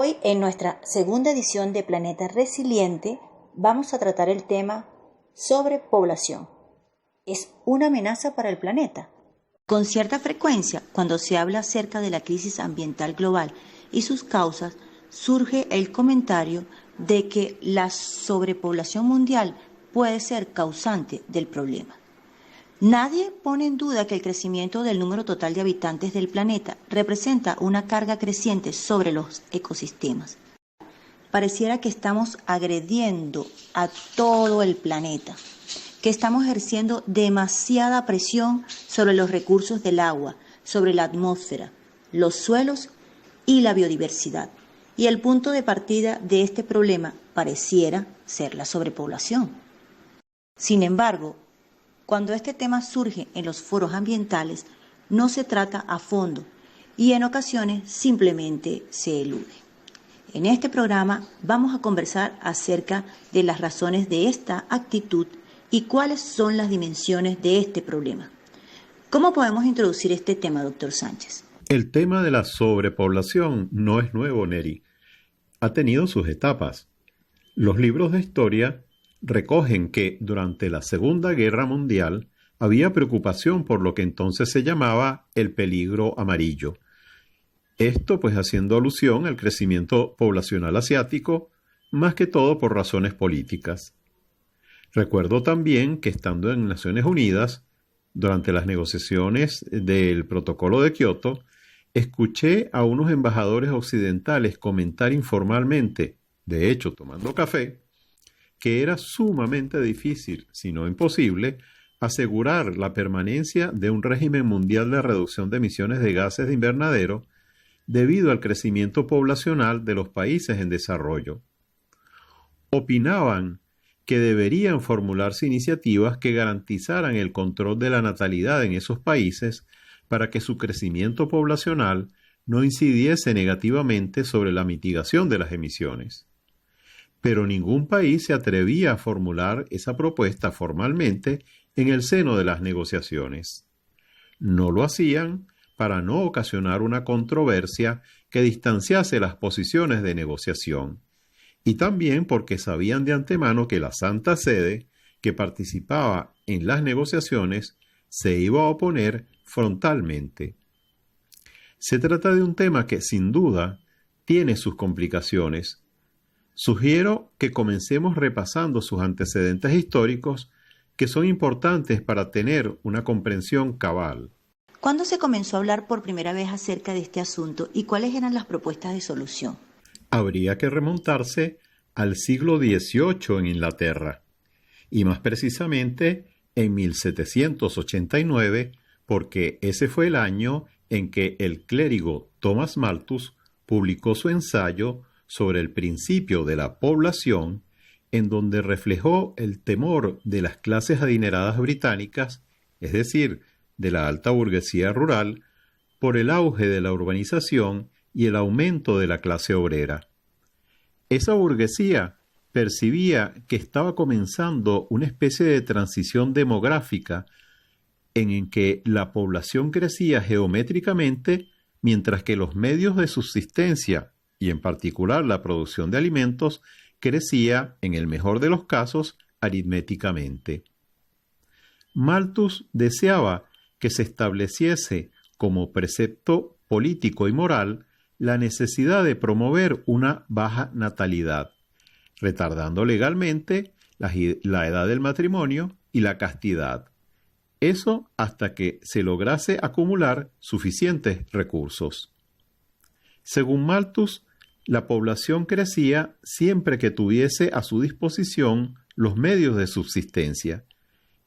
Hoy, en nuestra segunda edición de Planeta Resiliente, vamos a tratar el tema sobrepoblación. ¿Es una amenaza para el planeta? Con cierta frecuencia, cuando se habla acerca de la crisis ambiental global y sus causas, surge el comentario de que la sobrepoblación mundial puede ser causante del problema. Nadie pone en duda que el crecimiento del número total de habitantes del planeta representa una carga creciente sobre los ecosistemas. Pareciera que estamos agrediendo a todo el planeta, que estamos ejerciendo demasiada presión sobre los recursos del agua, sobre la atmósfera, los suelos y la biodiversidad. Y el punto de partida de este problema pareciera ser la sobrepoblación. Sin embargo, cuando este tema surge en los foros ambientales, no se trata a fondo y en ocasiones simplemente se elude. En este programa vamos a conversar acerca de las razones de esta actitud y cuáles son las dimensiones de este problema. ¿Cómo podemos introducir este tema, doctor Sánchez? El tema de la sobrepoblación no es nuevo, Neri. Ha tenido sus etapas. Los libros de historia recogen que durante la Segunda Guerra Mundial había preocupación por lo que entonces se llamaba el peligro amarillo. Esto pues haciendo alusión al crecimiento poblacional asiático, más que todo por razones políticas. Recuerdo también que estando en Naciones Unidas, durante las negociaciones del Protocolo de Kioto, escuché a unos embajadores occidentales comentar informalmente, de hecho tomando café, que era sumamente difícil, si no imposible, asegurar la permanencia de un régimen mundial de reducción de emisiones de gases de invernadero debido al crecimiento poblacional de los países en desarrollo. Opinaban que deberían formularse iniciativas que garantizaran el control de la natalidad en esos países para que su crecimiento poblacional no incidiese negativamente sobre la mitigación de las emisiones. Pero ningún país se atrevía a formular esa propuesta formalmente en el seno de las negociaciones. No lo hacían para no ocasionar una controversia que distanciase las posiciones de negociación, y también porque sabían de antemano que la Santa Sede, que participaba en las negociaciones, se iba a oponer frontalmente. Se trata de un tema que, sin duda, tiene sus complicaciones. Sugiero que comencemos repasando sus antecedentes históricos, que son importantes para tener una comprensión cabal. ¿Cuándo se comenzó a hablar por primera vez acerca de este asunto y cuáles eran las propuestas de solución? Habría que remontarse al siglo XVIII en Inglaterra, y más precisamente en 1789, porque ese fue el año en que el clérigo Thomas Malthus publicó su ensayo sobre el principio de la población, en donde reflejó el temor de las clases adineradas británicas, es decir, de la alta burguesía rural, por el auge de la urbanización y el aumento de la clase obrera. Esa burguesía percibía que estaba comenzando una especie de transición demográfica en que la población crecía geométricamente mientras que los medios de subsistencia, y en particular la producción de alimentos, crecía, en el mejor de los casos, aritméticamente. Malthus deseaba que se estableciese como precepto político y moral la necesidad de promover una baja natalidad, retardando legalmente la edad del matrimonio y la castidad. Eso hasta que se lograse acumular suficientes recursos. Según Malthus, la población crecía siempre que tuviese a su disposición los medios de subsistencia,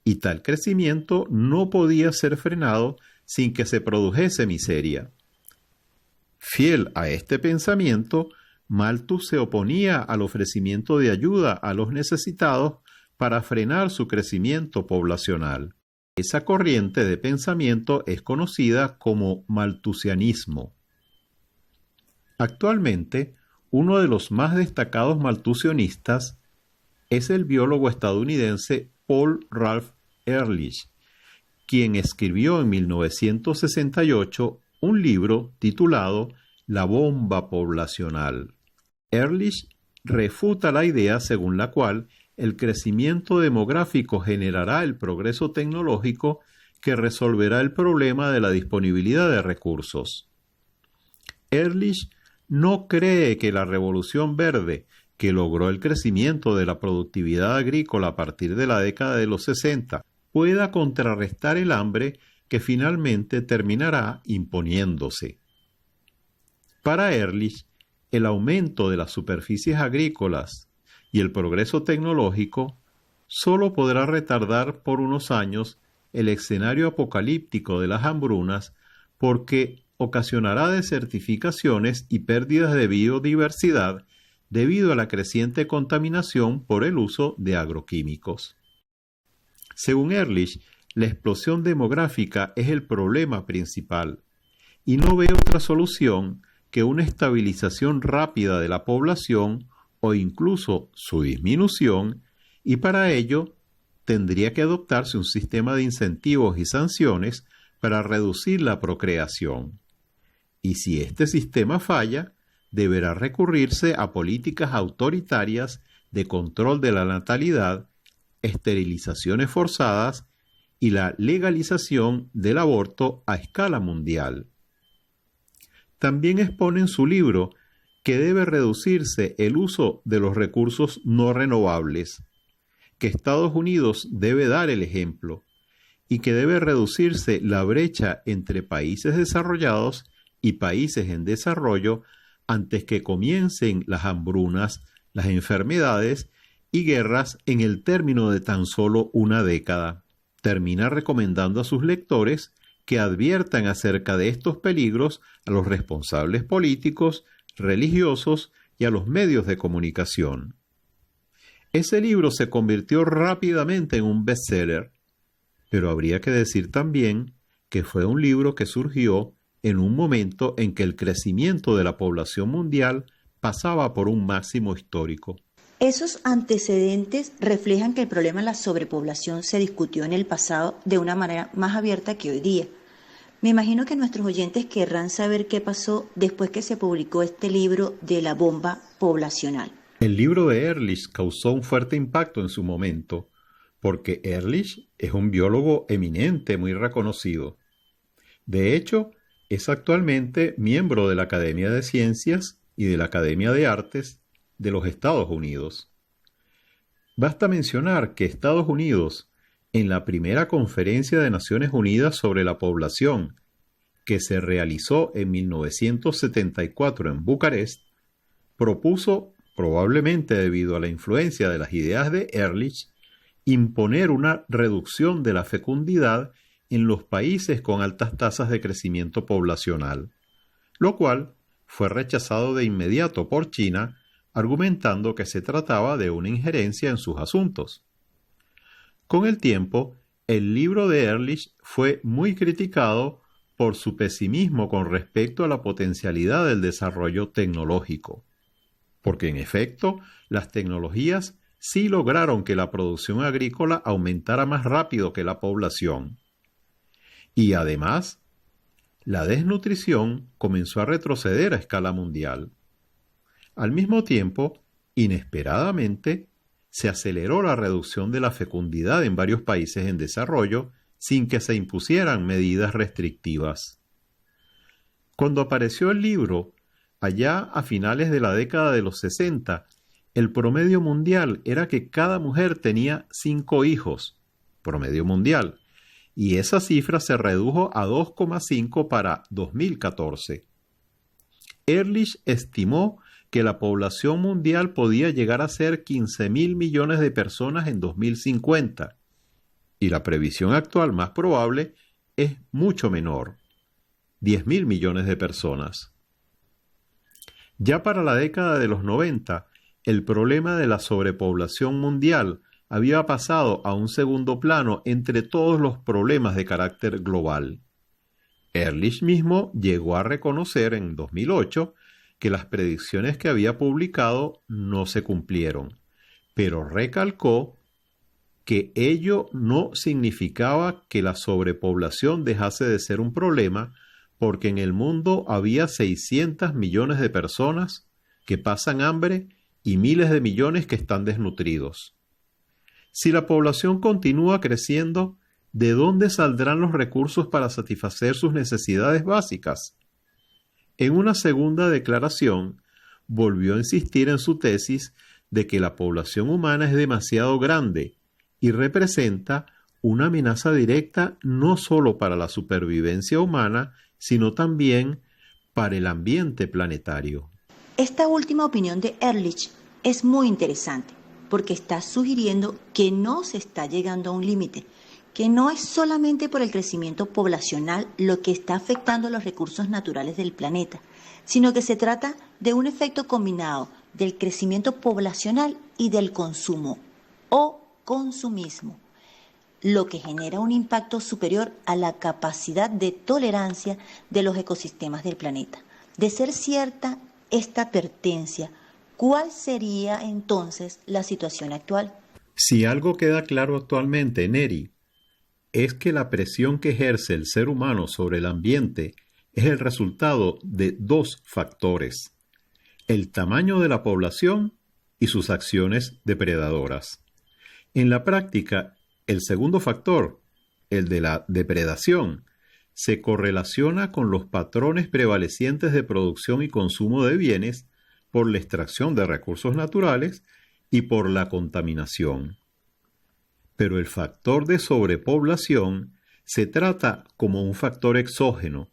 y tal crecimiento no podía ser frenado sin que se produjese miseria. Fiel a este pensamiento, Malthus se oponía al ofrecimiento de ayuda a los necesitados para frenar su crecimiento poblacional. Esa corriente de pensamiento es conocida como malthusianismo. Actualmente, uno de los más destacados malthusianistas es el biólogo estadounidense Paul Ralph Ehrlich, quien escribió en 1968 un libro titulado La bomba poblacional. Ehrlich refuta la idea según la cual el crecimiento demográfico generará el progreso tecnológico que resolverá el problema de la disponibilidad de recursos. Ehrlich no cree que la revolución verde, que logró el crecimiento de la productividad agrícola a partir de la década de los 60, pueda contrarrestar el hambre que finalmente terminará imponiéndose. Para Ehrlich, el aumento de las superficies agrícolas y el progreso tecnológico solo podrá retardar por unos años el escenario apocalíptico de las hambrunas porque ocasionará desertificaciones y pérdidas de biodiversidad debido a la creciente contaminación por el uso de agroquímicos. Según Ehrlich, la explosión demográfica es el problema principal y no ve otra solución que una estabilización rápida de la población o incluso su disminución, y para ello tendría que adoptarse un sistema de incentivos y sanciones para reducir la procreación. Y si este sistema falla, deberá recurrirse a políticas autoritarias de control de la natalidad, esterilizaciones forzadas y la legalización del aborto a escala mundial. También expone en su libro que debe reducirse el uso de los recursos no renovables, que Estados Unidos debe dar el ejemplo y que debe reducirse la brecha entre países desarrollados y países en desarrollo antes que comiencen las hambrunas, las enfermedades y guerras en el término de tan solo una década. Termina recomendando a sus lectores que adviertan acerca de estos peligros a los responsables políticos, religiosos y a los medios de comunicación. Ese libro se convirtió rápidamente en un bestseller, pero habría que decir también que fue un libro que surgió en un momento en que el crecimiento de la población mundial pasaba por un máximo histórico. Esos antecedentes reflejan que el problema de la sobrepoblación se discutió en el pasado de una manera más abierta que hoy día. Me imagino que nuestros oyentes querrán saber qué pasó después que se publicó este libro de la bomba poblacional. El libro de Ehrlich causó un fuerte impacto en su momento, porque Ehrlich es un biólogo eminente muy reconocido. De hecho, es actualmente miembro de la Academia de Ciencias y de la Academia de Artes de los Estados Unidos. Basta mencionar que Estados Unidos, en la primera Conferencia de Naciones Unidas sobre la Población, que se realizó en 1974 en Bucarest, propuso, probablemente debido a la influencia de las ideas de Ehrlich, imponer una reducción de la fecundidad en los países con altas tasas de crecimiento poblacional, lo cual fue rechazado de inmediato por China, argumentando que se trataba de una injerencia en sus asuntos. Con el tiempo, el libro de Ehrlich fue muy criticado por su pesimismo con respecto a la potencialidad del desarrollo tecnológico, porque en efecto, las tecnologías sí lograron que la producción agrícola aumentara más rápido que la población. Y además, la desnutrición comenzó a retroceder a escala mundial. Al mismo tiempo, inesperadamente, se aceleró la reducción de la fecundidad en varios países en desarrollo sin que se impusieran medidas restrictivas. Cuando apareció el libro, allá a finales de la década de los 60, el promedio mundial era que cada mujer tenía 5 hijos, promedio mundial, y esa cifra se redujo a 2,5 para 2014. Ehrlich estimó que la población mundial podía llegar a ser 15.000 millones de personas en 2050, y la previsión actual más probable es mucho menor, 10.000 millones de personas. Ya para la década de los 90, el problema de la sobrepoblación mundial había pasado a un segundo plano entre todos los problemas de carácter global. Ehrlich mismo llegó a reconocer en 2008 que las predicciones que había publicado no se cumplieron, pero recalcó que ello no significaba que la sobrepoblación dejase de ser un problema, porque en el mundo había 600 millones de personas que pasan hambre y miles de millones que están desnutridos. Si la población continúa creciendo, ¿de dónde saldrán los recursos para satisfacer sus necesidades básicas? En una segunda declaración, volvió a insistir en su tesis de que la población humana es demasiado grande y representa una amenaza directa no solo para la supervivencia humana, sino también para el ambiente planetario. Esta última opinión de Ehrlich es muy interesante porque está sugiriendo que no se está llegando a un límite, que no es solamente por el crecimiento poblacional lo que está afectando los recursos naturales del planeta, sino que se trata de un efecto combinado del crecimiento poblacional y del consumo o consumismo, lo que genera un impacto superior a la capacidad de tolerancia de los ecosistemas del planeta. De ser cierta esta advertencia, ¿cuál sería entonces la situación actual? Si algo queda claro actualmente, Neri, es que la presión que ejerce el ser humano sobre el ambiente es el resultado de dos factores: el tamaño de la población y sus acciones depredadoras. En la práctica, el segundo factor, el de la depredación, se correlaciona con los patrones prevalecientes de producción y consumo de bienes por la extracción de recursos naturales y por la contaminación. Pero el factor de sobrepoblación se trata como un factor exógeno,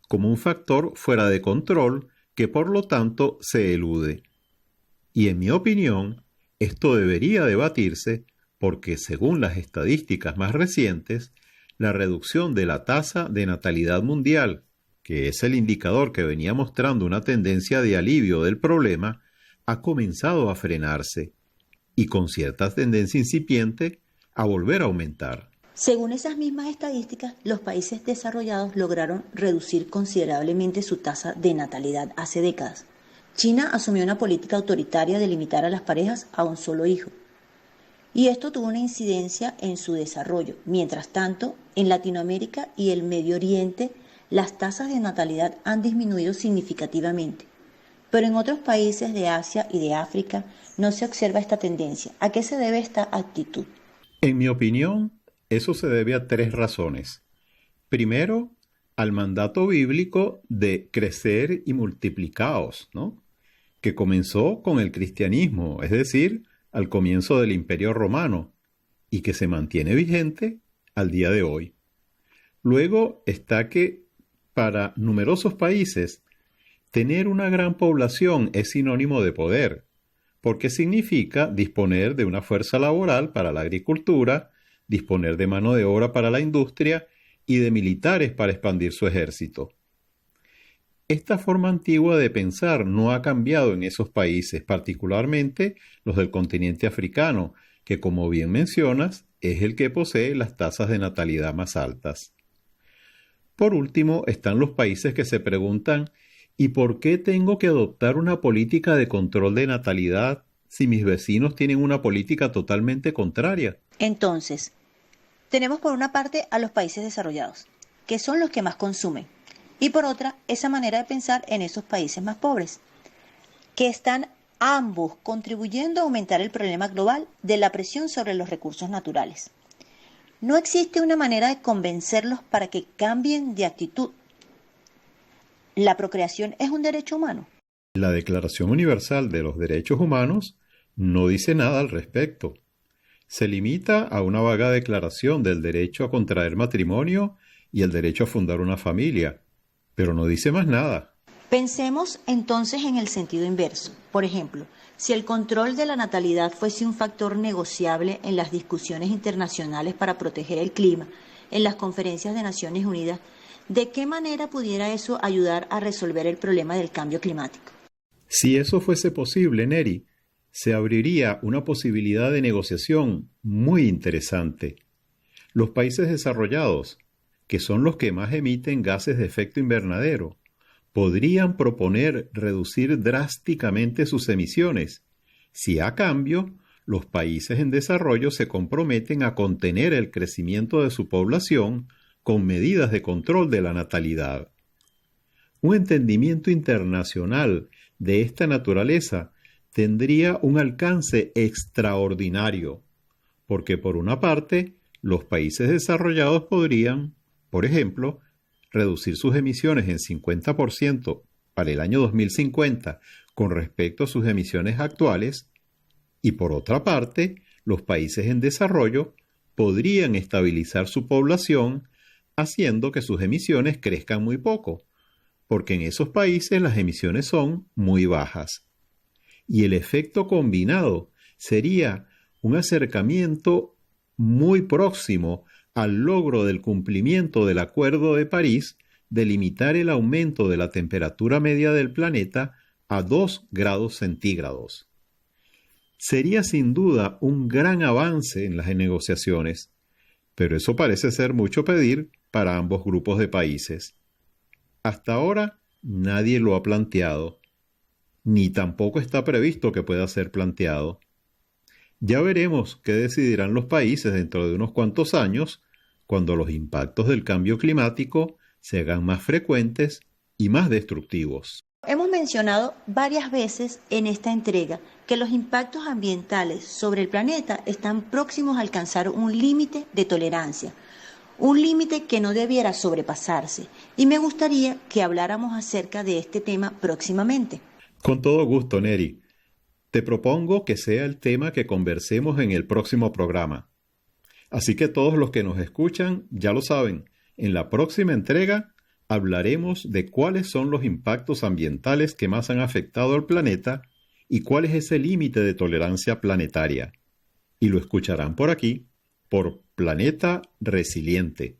como un factor fuera de control que por lo tanto se elude. Y en mi opinión, esto debería debatirse porque según las estadísticas más recientes, la reducción de la tasa de natalidad mundial, que es el indicador que venía mostrando una tendencia de alivio del problema, ha comenzado a frenarse y con cierta tendencia incipiente a volver a aumentar. Según esas mismas estadísticas, los países desarrollados lograron reducir considerablemente su tasa de natalidad hace décadas. China asumió una política autoritaria de limitar a las parejas a un solo hijo, y esto tuvo una incidencia en su desarrollo. Mientras tanto, en Latinoamérica y el Medio Oriente, las tasas de natalidad han disminuido significativamente. Pero en otros países de Asia y de África no se observa esta tendencia. ¿A qué se debe esta actitud? En mi opinión, eso se debe a tres razones. Primero, al mandato bíblico de crecer y multiplicaos, ¿no?, que comenzó con el cristianismo, es decir, al comienzo del Imperio Romano, y que se mantiene vigente al día de hoy. Luego está que, para numerosos países, tener una gran población es sinónimo de poder, porque significa disponer de una fuerza laboral para la agricultura, disponer de mano de obra para la industria y de militares para expandir su ejército. Esta forma antigua de pensar no ha cambiado en esos países, particularmente los del continente africano, que, como bien mencionas, es el que posee las tasas de natalidad más altas. Por último, están los países que se preguntan, ¿y por qué tengo que adoptar una política de control de natalidad si mis vecinos tienen una política totalmente contraria? Entonces, tenemos por una parte a los países desarrollados, que son los que más consumen, y por otra, esa manera de pensar en esos países más pobres, que están ambos contribuyendo a aumentar el problema global de la presión sobre los recursos naturales. No existe una manera de convencerlos para que cambien de actitud. ¿La procreación es un derecho humano? La Declaración Universal de los Derechos Humanos no dice nada al respecto. Se limita a una vaga declaración del derecho a contraer matrimonio y el derecho a fundar una familia, pero no dice más nada. Pensemos entonces en el sentido inverso. Por ejemplo, si el control de la natalidad fuese un factor negociable en las discusiones internacionales para proteger el clima, en las conferencias de Naciones Unidas, ¿de qué manera pudiera eso ayudar a resolver el problema del cambio climático? Si eso fuese posible, Neri, se abriría una posibilidad de negociación muy interesante. Los países desarrollados, que son los que más emiten gases de efecto invernadero, podrían proponer reducir drásticamente sus emisiones, si a cambio los países en desarrollo se comprometen a contener el crecimiento de su población con medidas de control de la natalidad. Un entendimiento internacional de esta naturaleza tendría un alcance extraordinario, porque por una parte, los países desarrollados podrían, por ejemplo, reducir sus emisiones en 50% para el año 2050 con respecto a sus emisiones actuales, y por otra parte, los países en desarrollo podrían estabilizar su población haciendo que sus emisiones crezcan muy poco, porque en esos países las emisiones son muy bajas. Y el efecto combinado sería un acercamiento muy próximo al logro del cumplimiento del Acuerdo de París de limitar el aumento de la temperatura media del planeta a 2 grados centígrados. Sería sin duda un gran avance en las negociaciones, pero eso parece ser mucho pedir para ambos grupos de países. Hasta ahora nadie lo ha planteado, ni tampoco está previsto que pueda ser planteado. Ya veremos qué decidirán los países dentro de unos cuantos años, cuando los impactos del cambio climático se hagan más frecuentes y más destructivos. Hemos mencionado varias veces en esta entrega que los impactos ambientales sobre el planeta están próximos a alcanzar un límite de tolerancia, un límite que no debiera sobrepasarse, y me gustaría que habláramos acerca de este tema próximamente. Con todo gusto, Neri. Te propongo que sea el tema que conversemos en el próximo programa. Así que todos los que nos escuchan ya lo saben, en la próxima entrega hablaremos de cuáles son los impactos ambientales que más han afectado al planeta y cuál es ese límite de tolerancia planetaria. Y lo escucharán por aquí, por Planeta Resiliente.